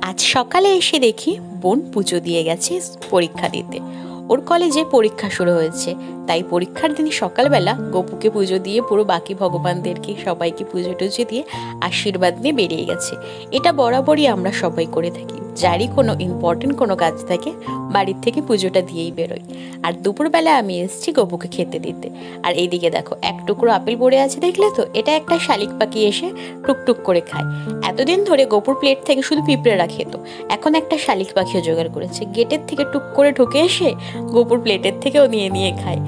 আজ সকালে এসে দেখি বোন পুজো দিয়ে গেছে পরীক্ষা দিতে। ওর কলেজে পরীক্ষা শুরু হয়েছে, তাই পরীক্ষার দিন সকালবেলা গপুকে পুজো দিয়ে পুরো বাকি ভগবানদেরকে সবাইকে পুজো টুজো দিয়ে আশীর্বাদ নিয়ে বেরিয়ে গেছে। এটা বরাবরই আমরা সবাই করে থাকি, যারই কোনো ইম্পর্টেন্ট কোনো কাজ থাকে বাড়ির থেকে পুজোটা দিয়েই বেরোই। আর দুপুরবেলা আমি এসেছি গপুকে খেতে দিতে। আর এইদিকে দেখো এক টুকরো আপেল পড়ে আছে, দেখলে তো? এটা একটা শালিক পাখি এসে টুকটুক করে খায়। এতদিন ধরে গপুর প্লেট থেকে শুধু পিঁপড়েরা খেত, এখন একটা শালিক পাখিও জোগাড় করেছে। গেটের থেকে টুক করে ঢুকে এসে গপুর প্লেটের থেকেও নিয়ে নিয়ে খায়।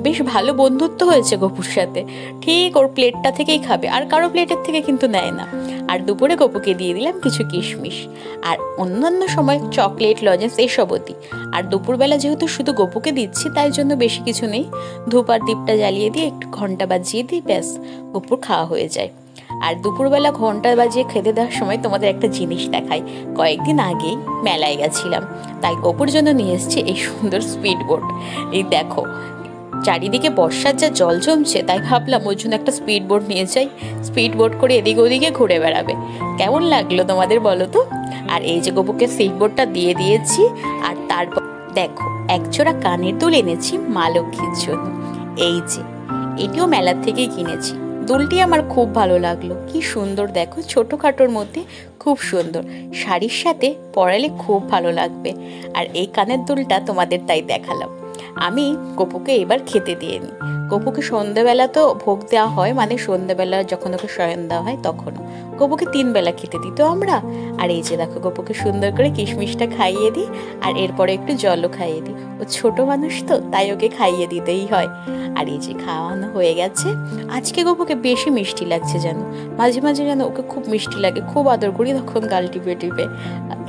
বেশ ভালো বন্ধুত্ব হয়েছে গপুর সাথে, ঠিক ওর প্লেটটা থেকেই খাবে, আর কারো প্লেটের থেকে কিন্তু নেয় না। আর দুপুরে গপুকে দিয়ে দিলাম কিছু কিশমিশ, আর অন্যান্য সময় চকলেট, লজেন্স এইসবও দিই। আর দুপুরবেলা যেহেতু শুধু গপুকে দিচ্ছি, তাই জন্য বেশি কিছু নেই। ধূপ আর দীপটা জ্বালিয়ে দিয়ে একটু ঘন্টা বাজিয়ে দিই, ব্যাস গপুর খাওয়া হয়ে যায়। আর দুপুরবেলা ঘন্টা বাজিয়ে খেতে দেওয়ার সময় তোমাদের একটা জিনিস দেখাই। কয়েকদিন আগেই মেলায় গেছিলাম, তাই গপুর জন্য নিয়ে এসেছি এই সুন্দর স্পিড বোট। এই দেখো, চারিদিকে বর্ষার যা জল জমছে, তাই ভাবলাম ওর জন্য একটা স্পিড বোট নিয়ে যাই। স্পিড বোট করে এদিকে ওদিকে ঘুরে বেড়াবে। কেমন লাগলো তোমাদের বলো তো? আর এই যে গপুকে স্পিড বোটটা দিয়ে দিয়েছি। আর তারপর দেখো একজোড়া কানের দুল এনেছি মা লক্ষ্মীর জন্য। এই যে এটিও মেলার থেকেই কিনেছি। দুলটি আমার খুব ভালো লাগলো, কি সুন্দর দেখো, ছোটোখাটোর মধ্যে খুব সুন্দর, শাড়ির সাথে পরালে খুব ভালো লাগবে। আর এই কানের দুলটা তোমাদের তাই দেখালাম। আমি গপুকে এবার খেতে দিয়ে নিই। গপুকে সন্ধ্যেবেলা তো ভোগ দেওয়া হয়, মানে সন্ধ্যেবেলা যখন ওকে শয়ন দেওয়া হয় তখনও। গপুকে 3 বেলা খেতে দিত আমরা। আর এই যে দেখো গপুকে সুন্দর করে কিশমিশটা খাইয়ে দিই, আর এরপরে একটু জলও খাইয়ে দিই। ও ছোট মানুষ তো, তাই ওকে খাইয়ে দিতেই হয়। আর এই যে খাওয়ানো হয়ে গেছে। আজকে গপুকে বেশি মিষ্টি লাগছে যেন, মাঝে মাঝে যেন ওকে খুব মিষ্টি লাগে, খুব আদর করি তখন গাল টিপে টিপে।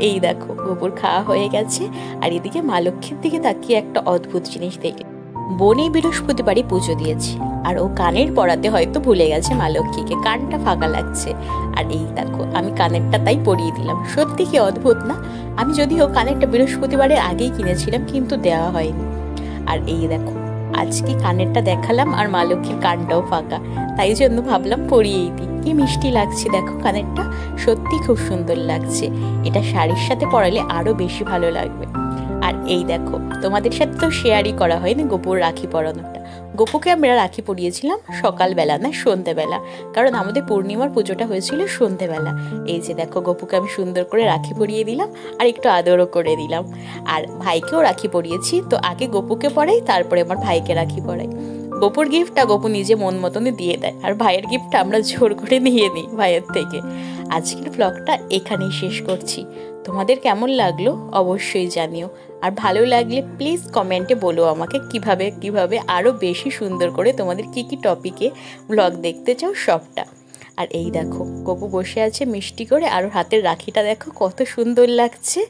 এই দেখো গপুর খাওয়া হয়ে গেছে। আর এদিকে মা লক্ষ্মীর দিকে তাকিয়ে একটা অদ্ভুত জিনিস দেখি। বোন এই বৃহস্পতিবারই পুজো দিয়েছে, আর ও কানের পরাতে হয়তো ভুলে গেছে মা লক্ষ্মীকে, কানটা ফাঁকা লাগছে। আর এই দেখো আমি কানেরটা তাই পরিয়ে দিলাম। সত্যি কি অদ্ভুত না? আমি যদিও কানেরটা বৃহস্পতিবারের আগেই কিনেছিলাম, কিন্তু দেওয়া হয়নি। আর এই দেখো আজকে কানেরটা দেখালাম, আর মা লক্ষ্মীর কানটাও ফাঁকা, তাই জন্য ভাবলাম পরিয়েই দিই। কি মিষ্টি লাগছে দেখো কানেরটা, সত্যি খুব সুন্দর লাগছে। এটা শাড়ির সাথে পরালে আরো বেশি ভালো লাগবে। আর এই দেখো তোমাদের সাথে তো শেয়ারই করা হয়নি গপুর রাখি পরানোটা। গপুকে আমরা রাখি পরিয়েছিলাম সকালবেলা না সন্ধেবেলা, কারণ আমাদের পূর্ণিমার পুজোটা হয়েছিল সন্ধেবেলা। এই যে দেখো গপুকে আমি সুন্দর করে রাখি পরিয়ে দিলাম, আর একটু আদরও করে দিলাম। আর ভাইকেও রাখি পরিয়েছি, তো আগে গপুকে পরাই, তারপরে আমার ভাইকে রাখি পরাই। গপুর গিফটটা গপু নিজে মন মতনই দিয়ে দেয়, আর ভাইয়ের গিফটটা আমরা জোর করে নিয়ে নিই ভাইয়ের থেকে। আজকের ব্লগটা এখানেই শেষ করছি। তোমাদের কেমন লাগলো অবশ্যই জানিও, আর ভালো লাগলে প্লিজ কমেন্টে বলো আমাকে কিভাবে আরও বেশি সুন্দর করে তোমাদের কি টপিকে ব্লগ দেখতে চাও সবটা। আর এই দেখো গপু বসে আছে মিষ্টি করে, আর হাতের রাখিটা দেখো কত সুন্দর লাগছে।